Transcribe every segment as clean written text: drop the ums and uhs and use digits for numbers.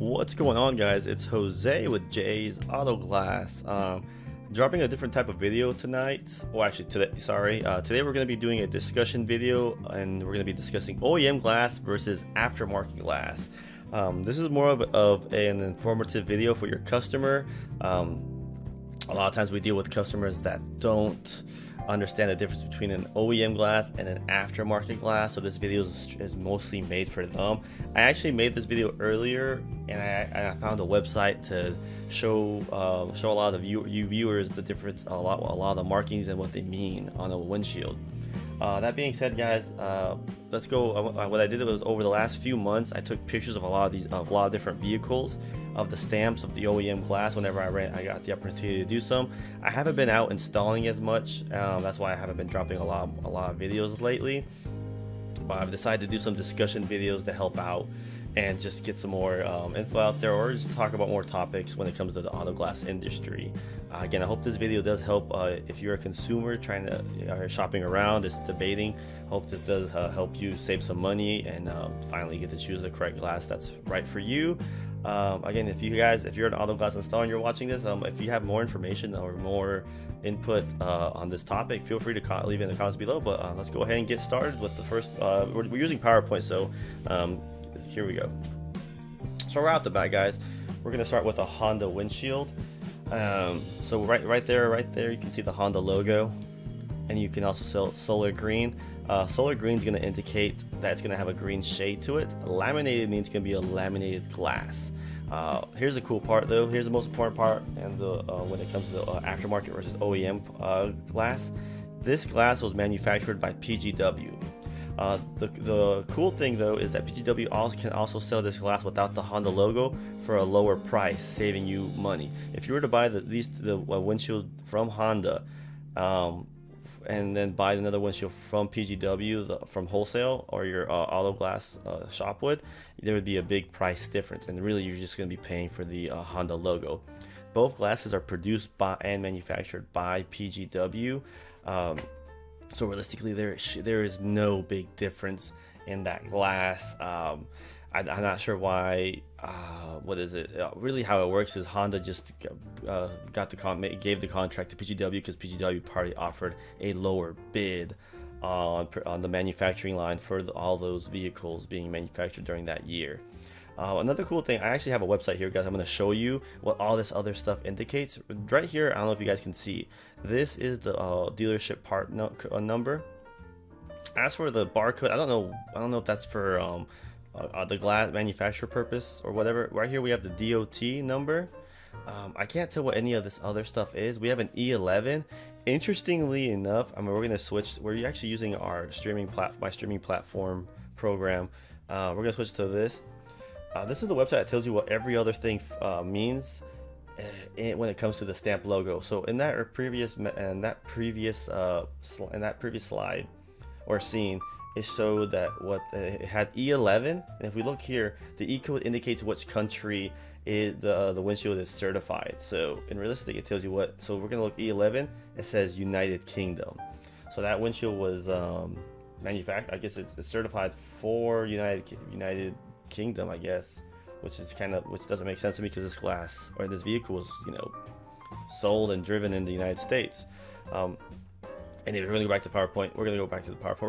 What's going on, guys? It's Jose with Jay's Auto Glass. Dropping a different type of video tonight. Well, actually today, sorry. Today we're going to be doing a discussion video, and we're going to be discussing OEM glass versus aftermarket glass. This is more of an informative video for your customer. A lot of times we deal with customers that don't understand the difference between an OEM glass and an aftermarket glass, so this video is mostly made for them. I actually made this video earlier, and I found a website to show a lot of you viewers the difference, a lot of the markings and what they mean on a windshield. That being said, guys, let's go. What I did was, over the last few months, I took pictures of a lot of different vehicles, of the stamps of the OEM glass. Whenever I got the opportunity to do some. I haven't been out installing as much. That's why I haven't been dropping a lot of videos lately. But I've decided to do some discussion videos to help out and just get some more info out there, or just talk about more topics when it comes to the auto glass industry. Again, I hope this video does help if you're a consumer trying to shopping around, just debating. Hope this does help you save some money and finally get to choose the correct glass that's right for you. Again, if you're an auto glass installer and you're watching this, if you have more information or more input on this topic, feel free to leave it in the comments below. But let's go ahead and get started with the first. We're using PowerPoint, so here we go. So right off the bat, guys, we're gonna start with a Honda windshield. So right there you can see the Honda logo, and you can also sell solar green. Solar green is going to indicate that it's going to have a green shade to it. Laminated means it's going to be a laminated glass. Here's the cool part, though. Here's the most important part, and when it comes to the aftermarket versus OEM glass. This glass was manufactured by PGW. The cool thing, though, is that PGW can also sell this glass without the Honda logo for a lower price, saving you money. If you were to buy the windshield from Honda, and then buy another windshield from PGW from wholesale, or your auto glass shop would, there would be a big price difference, and really you're just going to be paying for the Honda logo. Both glasses are produced by and manufactured by PGW, so realistically there is no big difference in that glass. I'm not sure why. What is it? Really, how it works is Honda just gave the contract to PGW because PGW probably offered a lower bid on the manufacturing line for all those vehicles being manufactured during that year. Another cool thing, I actually have a website here, guys. I'm going to show you what all this other stuff indicates. Right here, I don't know if you guys can see. This is the dealership part number. As for the barcode, I don't know if that's for the glass manufacturer purpose or whatever. Right here we have the DOT number. I can't tell what any of this other stuff is. We have an E11. Interestingly enough, we're actually using our my streaming platform program. We're gonna switch to this. This is the website that tells you what every other thing means when it comes to the stamp logo. So in that previous slide or scene, it showed that it had E11, and if we look here, the E code indicates which country the windshield is certified. So in realistic, it tells you what. So we're gonna look E11. It says United Kingdom. So that windshield was manufactured. I guess it's certified for United Kingdom, I guess, which doesn't make sense to me because this glass or this vehicle was sold and driven in the United States. And if we're going to go back to PowerPoint, we're going to go back to the PowerPoint.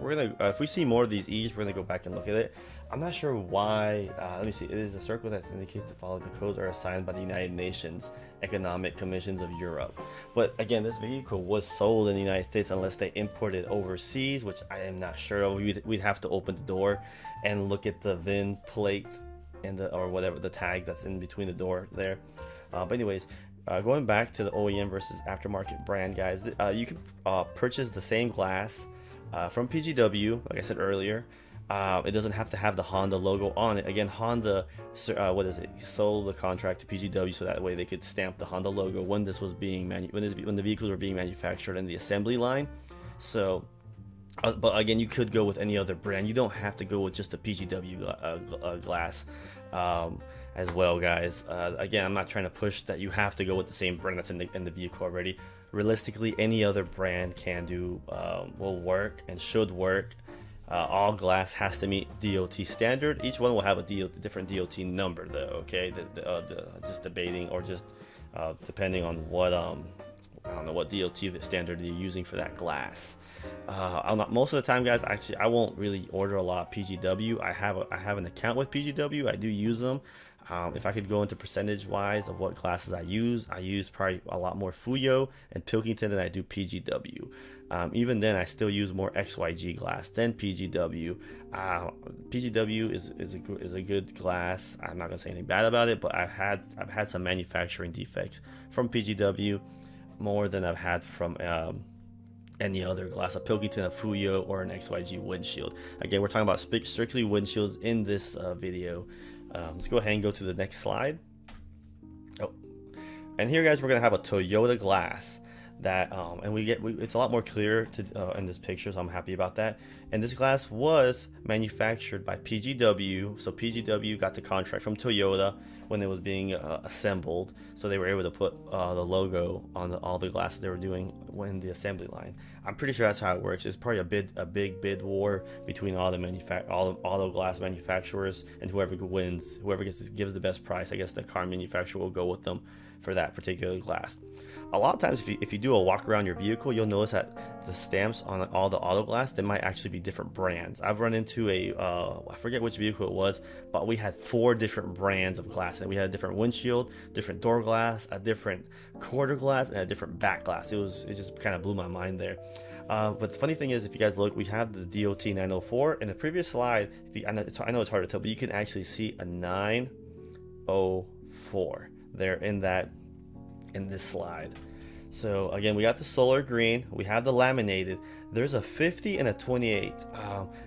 We're going to if we see more of these E's, we're going to go back and look at it. I'm not sure why. Let me see. It is a circle that indicates the following codes are assigned by the United Nations Economic Commissions of Europe. But again, this vehicle was sold in the United States unless they imported overseas, which I am not sure of. We'd have to open the door and look at the VIN plate and or whatever the tag that's in between the door there. But anyways. Going back to the OEM versus aftermarket brand, guys, you can purchase the same glass from PGW, like I said earlier. It doesn't have to have the Honda logo on it. Again, Honda, sold the contract to PGW so that way they could stamp the Honda logo when this was being when the vehicles were being manufactured in the assembly line. So, but again, you could go with any other brand. You don't have to go with just the PGW glass. As well, guys. Again, I'm not trying to push that you have to go with the same brand that's in the vehicle already. Realistically, any other brand will work and should work All glass has to meet DOT standard. Each one will have a different DOT number though, okay? Just debating, or just depending on what I don't know what DOT standard you're using for that glass. Most of the time, guys, actually I won't really order a lot of PGW. I have an account with PGW. I do use them. If I could go into percentage wise of what glasses I use probably a lot more Fuyo and Pilkington than I do PGW. Even then, I still use more XYG glass than PGW. PGW is a good glass. I'm not gonna say anything bad about it, but I've had some manufacturing defects from PGW more than I've had from any other glass, a Pilkington, a Fuyo, or an XYG windshield. Again, we're talking about strictly windshields in this video. Let's go ahead and go to the next slide. Oh, and here, guys, we're gonna have a Toyota glass that, and it's a lot more clear in this picture, so I'm happy about that. And this glass was manufactured by PGW, so PGW got the contract from Toyota when it was being assembled, so they were able to put the logo on all the glasses they were doing in the assembly line. I'm pretty sure that's how it works. It's probably a big bid war between all the auto glass manufacturers, and whoever wins, whoever gives the best price, I guess the car manufacturer will go with them for that particular glass. A lot of times, if you do a walk around your vehicle, you'll notice that the stamps on all the auto glass, they might actually be different brands. I've run into I forget which vehicle it was, but we had 4 different brands of glass, and we had a different windshield, different door glass, a different quarter glass, and a different back glass. It just kind of blew my mind there. But the funny thing is, if you guys look, we have the DOT 904 in the previous slide. I know it's hard to tell, but you can actually see a 904 there in this slide. So again, we got the solar green, we have the laminated, there's a 50 and a 28.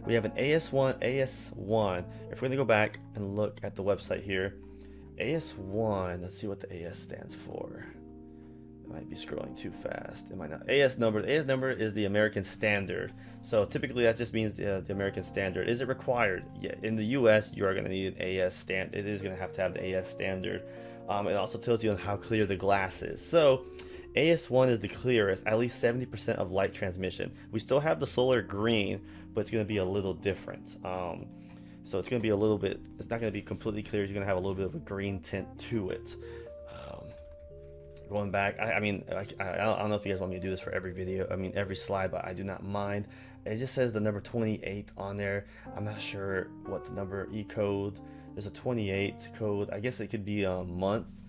We have an AS1. If we're gonna go back and look at the website here, AS1, let's see what the AS stands for. I might be scrolling too fast. It might not. The AS number is the American standard. So typically that just means the American standard. Is it required? Yeah, in the US you are going to need an AS standard. It is going to have the AS standard. It also tells you on how clear the glass is. So AS1 is the clearest, at least 70% of light transmission. We still have the solar green, but it's going to be a little different. So it's going to be it's not going to be completely clear. You're going to have a little bit of a green tint to it. Going back, I don't know if you guys want me to do this for every video, every slide, but I do not mind. It just says the number 28 on there. I'm not sure what the number code. There's a 28 code. I guess it could be a month,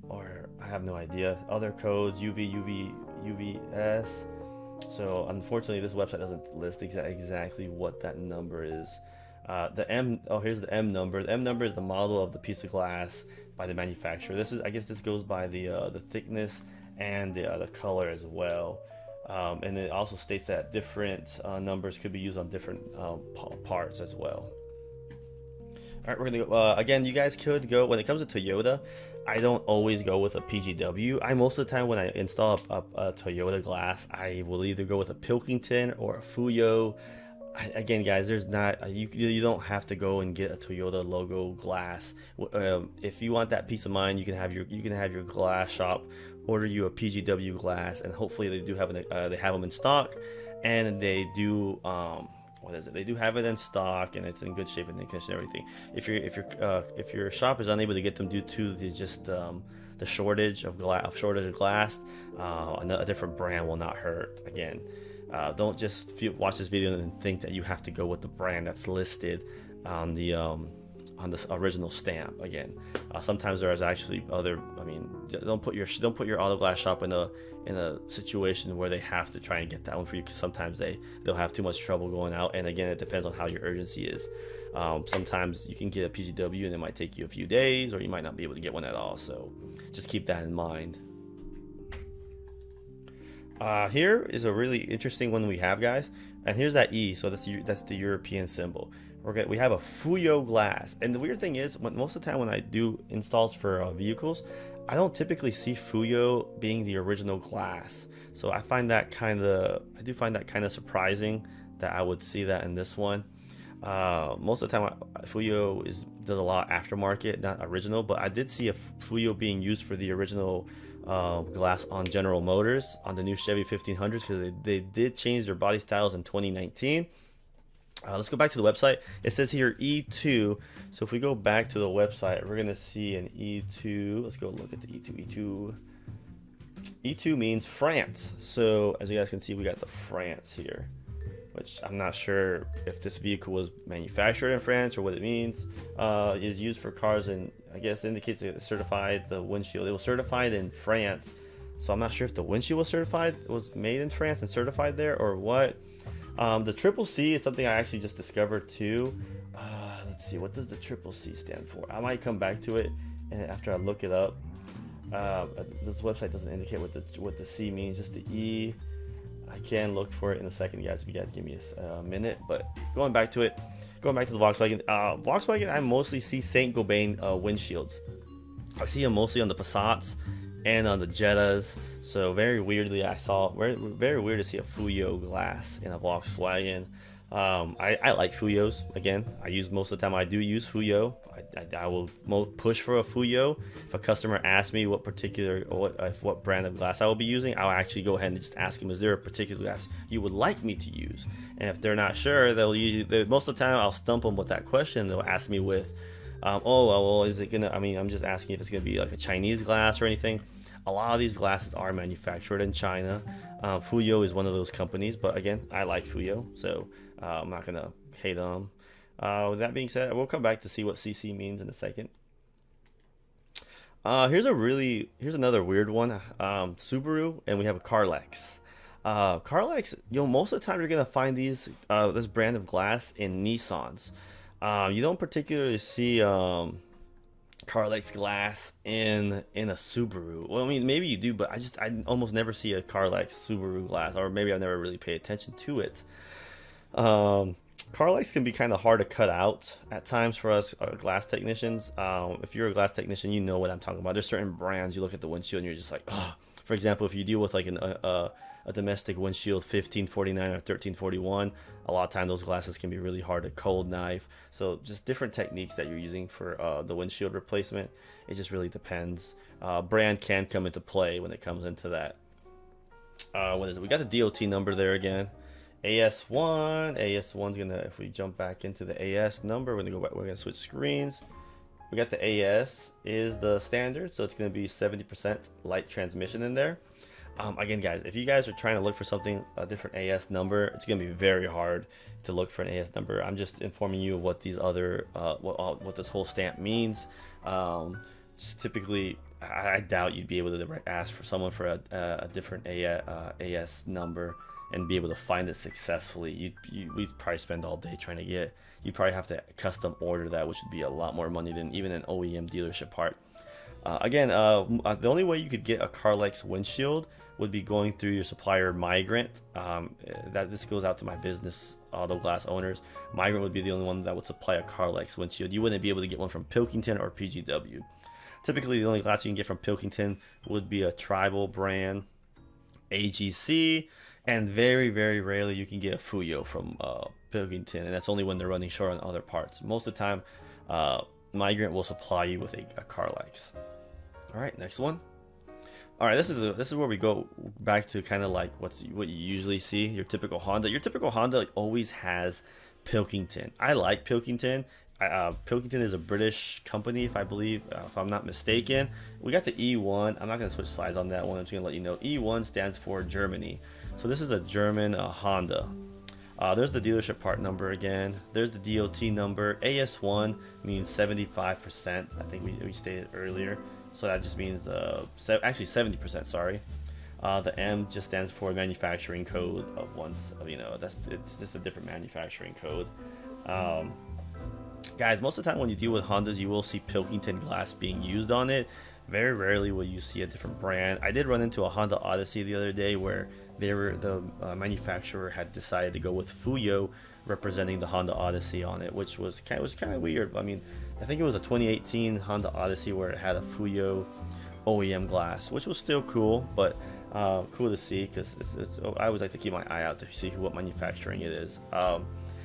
or I have no idea. Other codes, UVS. So unfortunately, this website doesn't list exactly what that number is. Here's the M number. The M number is the model of the piece of glass by the manufacturer. I guess this goes by the thickness and the color as well. And it also states that different numbers could be used on different parts as well. All right, we're gonna go. Again, you guys could go, when it comes to Toyota, I don't always go with a PGW. Most of the time when I install a Toyota glass, I will either go with a Pilkington or a Fuyo. Again, guys, there's not you don't have to go and get a Toyota logo glass. If you want that peace of mind, you can have your glass shop order you a PGW glass, and hopefully they do have they have them in stock, and they do they do have it in stock, and it's in good shape and condition and everything. If your shop is unable to get them due to the shortage of glass, a different brand will not hurt. Again, don't just watch this video and think that you have to go with the brand that's listed on the original stamp. Again, sometimes there is actually other. Don't put your auto glass shop in a situation where they have to try and get that one for you, because sometimes they'll have too much trouble going out. And again, it depends on how your urgency is. Sometimes you can get a PGW and it might take you a few days, or you might not be able to get one at all. So just keep that in mind. Here is a really interesting one we have, guys, and here's that E, so that's the European symbol. We have a Fuyo glass, and the weird thing is, most of the time when I do installs for vehicles, I don't typically see Fuyo being the original glass. So I find that kind of surprising that I would see that in this one. Most of the time, Fuyo does a lot aftermarket, not original, but I did see a Fuyo being used for the original glass on General Motors on the new Chevy 1500s, because they did change their body styles in 2019. Let's go back to the website. It says here E2. So if we go back to the website, we're gonna see an E2. Let's go look at the E2. E2 means France. So as you guys can see, we got the France here, which I'm not sure if this vehicle was manufactured in France or what it means. Is used for cars, and I guess indicates that it's certified. The windshield, it was certified in France. So I'm not sure if the windshield was certified, it was made in France and certified there, or what. The triple C is something I actually just discovered too. Let's see, what does the triple C stand for? I might come back to it, and after I look it up. This website doesn't indicate what the C means, just the E. I can look for it in a second, guys, if you guys give me a minute. But going back to it, going back to the Volkswagen. Volkswagen, I mostly see Saint-Gobain windshields. I see them mostly on the Passats and on the Jettas. So very weirdly, I saw very weird to see a Fuyo glass in a Volkswagen. I like Fuyos. Again, I use most of the time. I do use Fuyo. I will push for a Fuyo. If a customer asks me what particular or what brand of glass I will be using, I'll actually go ahead and just ask them, is there a particular glass you would like me to use? And if they're not sure, they'll usually, most of the time I'll stump them with that question. They'll ask me with, oh well, is it gonna? I mean, I'm just asking if it's gonna be like a Chinese glass or anything. A lot of these glasses are manufactured in China. Fuyo is one of those companies, but again, I like Fuyo, so I'm not gonna hate on them. With that being said, we'll come back to see what CC means in a second. Here's another weird one. Subaru, and we have a Carlex. Carlex, most of the time you're gonna find this brand of glass in Nissans. You don't particularly see Carlex glass in a Subaru. Well, I mean, maybe you do, but I almost never see a Carlex Subaru glass, or maybe I've never really paid attention to it. Carlex can be kind of hard to cut out at times for us glass technicians. If you're a glass technician, you know what I'm talking about. There's certain brands, you look at the windshield and you're just like, oh. For example, if you deal with like a domestic windshield 1549 or 1341, a lot of time those glasses can be really hard to cold knife. So just different techniques that you're using for the windshield replacement. It just really depends. Brand can come into play when it comes into that. What is it? We got the DOT number there again. AS1's gonna, if we jump back into the AS number, we're gonna switch screens. We got the AS is the standard, so it's gonna be 70% light transmission in there. Again, guys, if you guys are trying to look for something, a different AS number, it's gonna be very hard to look for an AS number. I'm just informing you of what these other what this whole stamp means. Typically, I doubt you'd be able to ask for someone for a different AS number and be able to find it successfully. We'd probably spend all day trying to get. You probably have to custom order that, which would be a lot more money than even an OEM dealership part. Again, the only way you could get a Carlex windshield would be going through your supplier Migrant. This goes out to my business auto glass owners. Migrant would be the only one that would supply a Carlex windshield. You wouldn't be able to get one from Pilkington or PGW. Typically, the only glass you can get from Pilkington would be a Tribal brand, AGC, and very, very rarely you can get a Fuyo from Pilkington, and that's only when they're running short on other parts. Most of the time, Migrant will supply you with a Carlex. All right, next one. All right, this is where we go back to kind of like what you usually see. Your typical Honda. Your typical Honda always has Pilkington. I like Pilkington. Pilkington is a British company, if I'm not mistaken. We got the E1. I'm not going to switch slides on that one. I'm just going to let you know. E1 stands for Germany. So this is a German Honda. There's the dealership part number again. There's the DOT number. AS1 means 75%. I think we stated earlier. So that just means actually 70%. Sorry. The M just stands for manufacturing code of once. It's just a different manufacturing code. Guys, most of the time when you deal with Hondas, you will see Pilkington glass being used on it. Very rarely will you see a different brand. I did run into a Honda Odyssey the other day where the manufacturer had decided to go with Fuyo representing the Honda Odyssey on it, which was kind of weird. I mean, I think it was a 2018 Honda Odyssey where it had a Fuyo OEM glass, which was still cool, but cool to see because I always like to keep my eye out to see what manufacturing it is.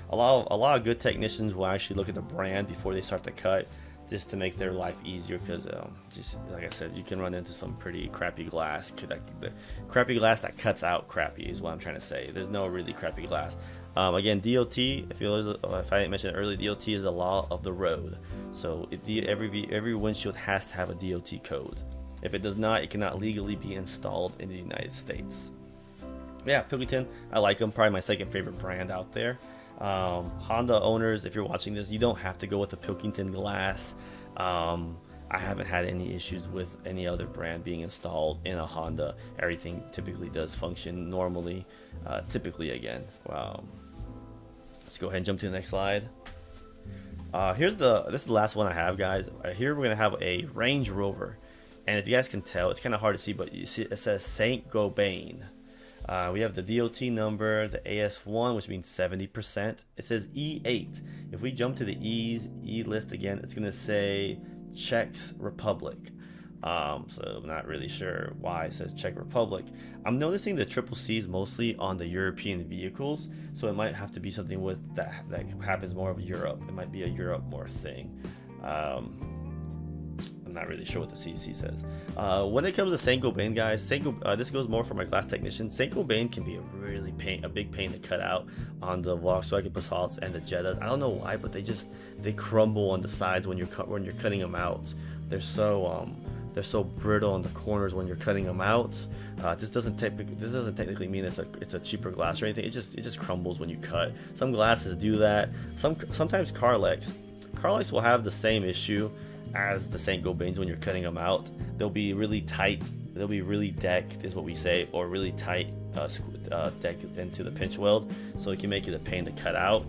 A lot of good technicians will actually look at the brand before they start to cut, just to make their life easier, because just like I said, you can run into some pretty crappy glass. The crappy glass that cuts out crappy is what I'm trying to say. There's no really crappy glass. Again, DOT, if I didn't mention it earlier, DOT is the law of the road. So every windshield has to have a DOT code. If it does not, it cannot legally be installed in the United States. Yeah, Pilkington, I like them. Probably my second favorite brand out there. Honda owners, if you're watching this, you don't have to go with the Pilkington glass. I haven't had any issues with any other brand being installed in a Honda. Everything typically does function normally. Typically, wow. Let's go ahead and jump to the next slide. This is the last one I have, guys. Here we're gonna have a Range Rover, and if you guys can tell, it's kind of hard to see, but you see it says Saint Gobain. We have the DOT number, the AS1, which means 70%. It says E8. If we jump to the E list again, it's gonna say Czech Republic. So I'm not really sure why it says Czech Republic. I'm noticing the triple C's mostly on the European vehicles, so it might have to be something with that happens more of Europe. It might be a Europe more thing. I'm not really sure what the CC says. When it comes to Saint Gobain, guys, this goes more for my glass technicians. Saint Gobain can be a big pain to cut out on the Volkswagen Passats and the Jettas. I don't know why, but they crumble on the sides when you're cutting them out. They're so brittle on the corners when you're cutting them out. This doesn't technically mean it's a cheaper glass or anything. It just crumbles when you cut. Some glasses do that. Sometimes Carlex will have the same issue as the Saint Gobains when you're cutting them out. They'll be really tight. They'll be really decked, is what we say, or really tight, decked into the pinch weld, so it can make it a pain to cut out.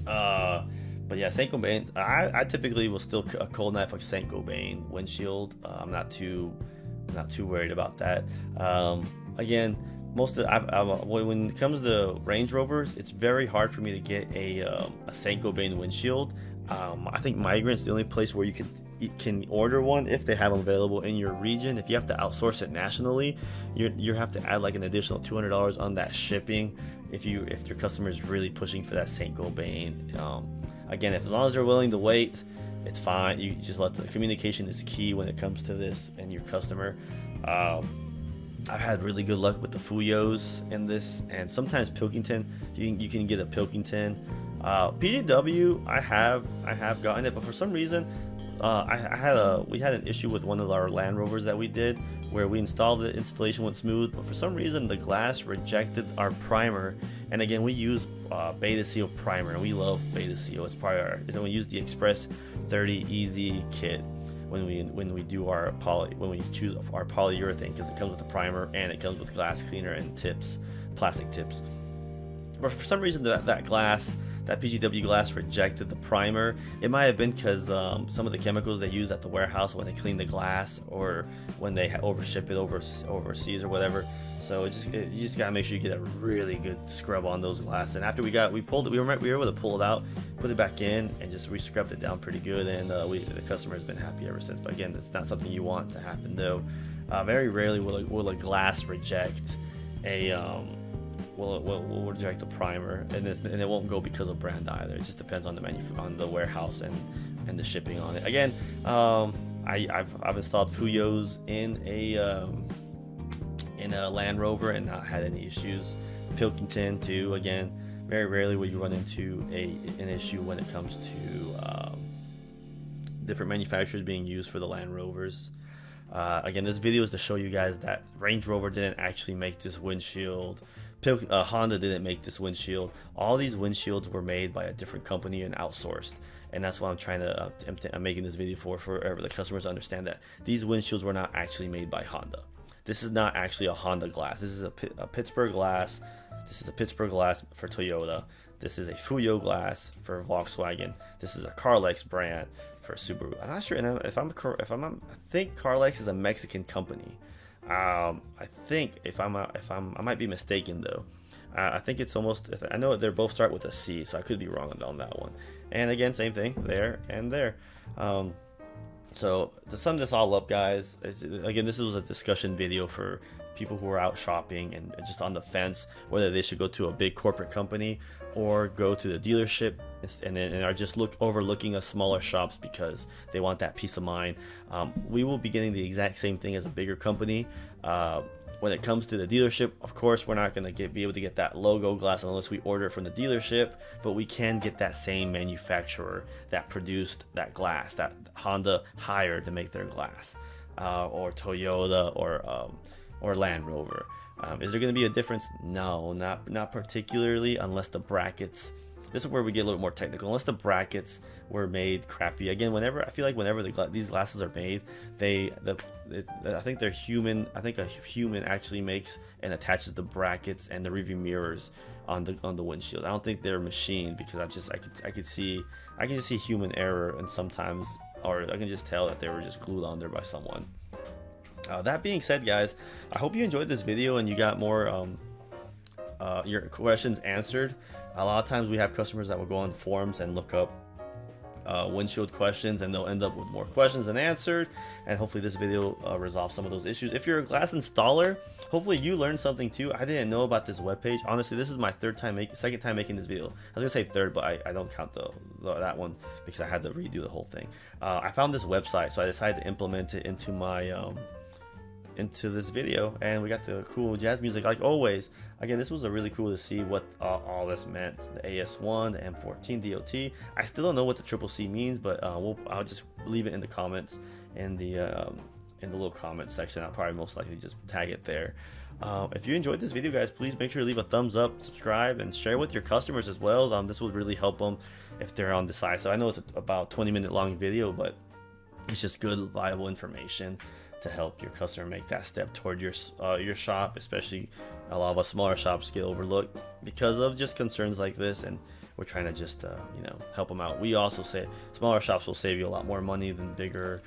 But yeah, Saint Gobain, I typically will still a cold knife like Saint Gobain windshield. I'm not too worried about that. Again, when it comes to Range Rovers, it's very hard for me to get a Saint Gobain windshield. I think Migrant's the only place where you can order one if they have them available in your region. If you have to outsource it nationally, you have to add like an additional $200 on that shipping if your customer is really pushing for that Saint Gobain. Again, as long as they're willing to wait, it's fine. You just let the communication is key when it comes to this and your customer. I've had really good luck with the Fuyos in this, and sometimes Pilkington. You can get a Pilkington. PGW, I have gotten it, but for some reason, we had an issue with one of our Land Rovers that we did, where we installed it, installation went smooth, but for some reason the glass rejected our primer. And again, we use Beta Seal primer, and we love Beta Seal. It's probably we use the Express 30 Easy kit when we choose our polyurethane, because it comes with the primer and it comes with glass cleaner and plastic tips. But for some reason that PGW glass rejected the primer. It might have been because some of the chemicals they use at the warehouse when they clean the glass, or when they overship it overseas or whatever. So you just gotta make sure you get a really good scrub on those glass. And after we pulled it, we were able to pull it out, put it back in, and just re-scrubbed it down pretty good. And the customer has been happy ever since. But again, it's not something you want to happen though. Very rarely will a glass reject will reject the primer, and it won't go because of brand either. It just depends on the warehouse and the shipping on it. Again, I've installed Fuyos in a Land Rover and not had any issues. Pilkington too. Again, very rarely will you run into an issue when it comes to different manufacturers being used for the Land Rovers. Again, this video is to show you guys that Range Rover didn't actually make this windshield. Honda didn't make this windshield. All these windshields were made by a different company and outsourced, and that's what I'm making this video for the customers to understand that these windshields were not actually made by Honda. This is not actually a Honda glass. This is a Pittsburgh glass. This is a Pittsburgh glass for Toyota. This is a Fuyo glass for Volkswagen. This is a Carlex brand for Subaru. I'm not sure, and I think Carlex is a Mexican company. I think I might be mistaken though. I think it's almost, I know they both start with a C, so I could be wrong on that one. And again, same thing there and there. So to sum this all up, guys, again, this was a discussion video for people who are out shopping and just on the fence whether they should go to a big corporate company or go to the dealership and are just overlooking a smaller shops because they want that peace of mind. We will be getting the exact same thing as a bigger company. when it comes to the dealership, of course, we're not going to be able to get that logo glass unless we order it from the dealership, but we can get that same manufacturer that produced that glass, that Honda hired to make their glass, or Toyota, or Land Rover. Is there going to be a difference? No, not particularly, unless the brackets. This is where we get a little more technical. Unless the brackets were made crappy. Again, I feel like whenever these glasses are made, I think they're human. I think a human actually makes and attaches the brackets and the rearview mirrors on the windshield. I don't think they're machined, because I can just see human error, and sometimes, or I can just tell that they were just glued on there by someone. That being said, guys, I hope you enjoyed this video and you got more your questions answered. A lot of times we have customers that will go on forums and look up windshield questions, and they'll end up with more questions than answered, and hopefully this video resolves some of those issues. If you're a glass installer, hopefully you learned something too. I didn't know about this webpage. Honestly, this is my second time making this video. I was gonna say third, but I don't count that one because I had to redo the whole thing. I found this website, so I decided to implement it into my into this video, and we got the cool jazz music like always. Again, this was really cool to see what all this meant. The AS1, the M14 DOT. I still don't know what the CCC means, but I'll just leave it in the comments, in the little comment section. I'll probably most likely just tag it there. If you enjoyed this video, guys, please make sure to leave a thumbs up, subscribe, and share with your customers as well. This would really help them if they're on the side. So I know it's about 20-minute long video, but it's just good, viable information to help your customer make that step toward your shop. Especially a lot of us smaller shops get overlooked because of just concerns like this, and we're trying to just help them out. We also say smaller shops will save you a lot more money than the bigger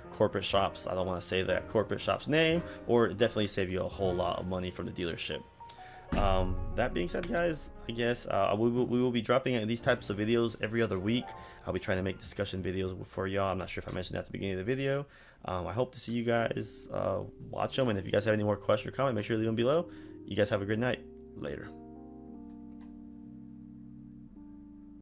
corporate shops. I don't want to say that corporate shop's name, or definitely save you a whole lot of money from the dealership. That being said, guys, I guess we will be dropping these types of videos every other week. I'll be trying to make discussion videos for y'all. I'm not sure if I mentioned that at the beginning of the video. I hope to see you guys watch them, and if you guys have any more questions or comments, make sure to leave them below. You guys have a good night. Later.